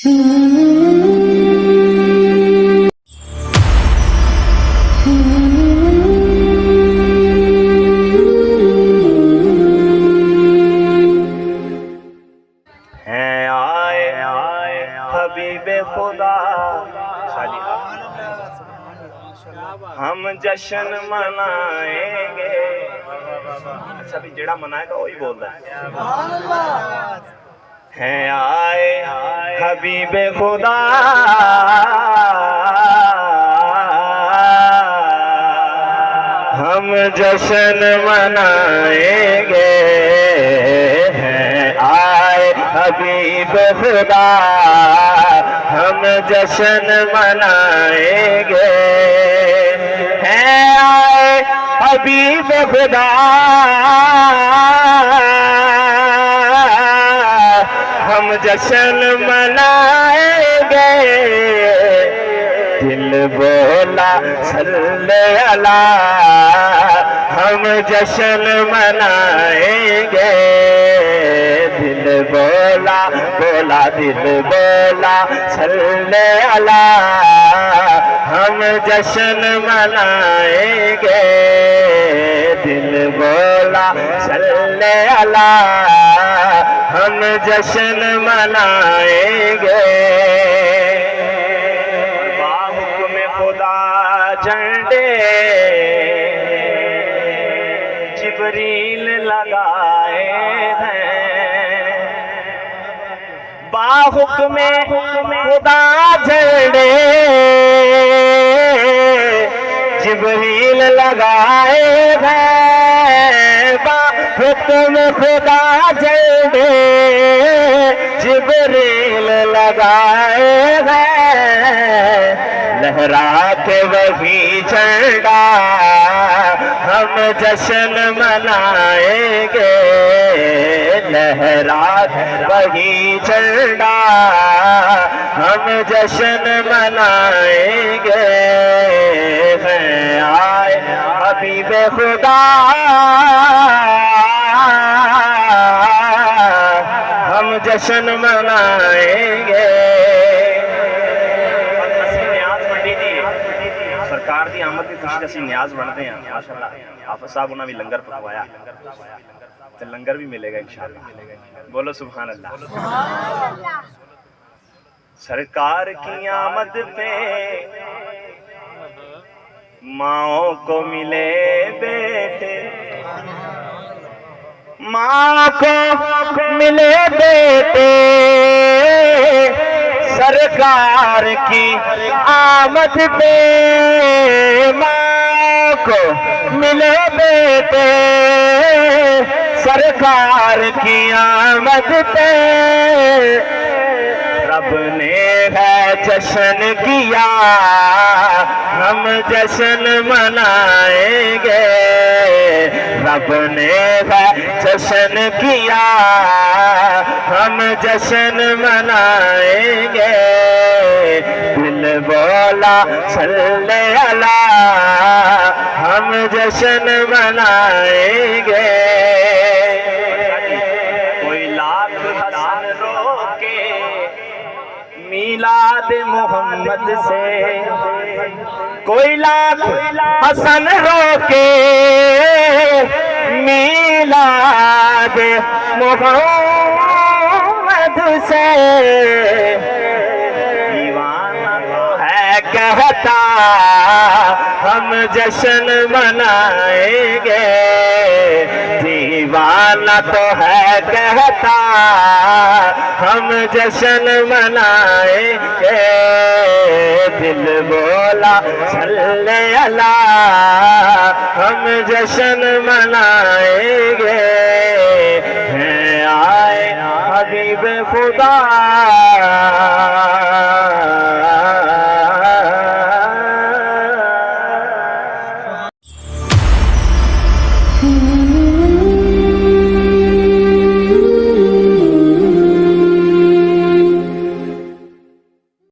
हबीबे खुदा हम जश्न मनाएंगे। अच्छा भी जेड़ा मनाएगा वही बोल रहा है आए हबीबे खुदा हम जश्न मनाएंगे। हबीब खुदा हम जश्न मनाएंगे। हैं आए हबीब खुदा हम जश्न मनाएंगे। दिल बोला सल्ले अला हम जश्न मनाएंगे। दिल बोला बोला दिल बोला सल्ले अला हम जश्न मनाएंगे। दिल बोला सल्ले अला हम जश्न मनाएंगे। बाहुक्म खुदा झंडे जिब्रील लगाए हैं। बाहुक्म खुदा झंडे जिब्रील लगाए हैं। बाहुक्म खुदा झंडे जिब्रील लगाए हैं। लहरा के वही झंडा हम जश्न मनाएंगे। लहरा वही झंडा हम जश्न मनाएंगे। आए हबीब खुदा हम जश्न मनाएंगे। सरकार की आमद की खुशी असीं न्याज बनते हैं माशाअल्लाह। हाफिज साहब उन्होंने भी लंगर पकवाया तो लंगर भी मिलेगा इंशाअल्लाह। बोलो सुभान अल्लाह। सरकार की आमद पे माओ को मिले बेटे। माँ को मिले बेटे सरकार की आमद पे। माँ को मिले बेटे सरकार की आमद पे। रब ने है जश्न किया हम जश्न मनाएंगे। रब ने है जश्न किया हम जश्न मनाएंगे। दिल बोला सल्ले अला हम जश्न मनाएंगे। कोई लाख हसन रोके मीलाद मोहम्मद से। कोई लाख हसन रोके मीलाद मोहम्मद से। दीवाना तो है कहता हम जश्न मनाएंगे। दीवाना तो है कहता हम जश्न मनाएंगे। दिल बोला सल्ले अला हम जश्न मनाएंगे। हैं आए हबीब खुदा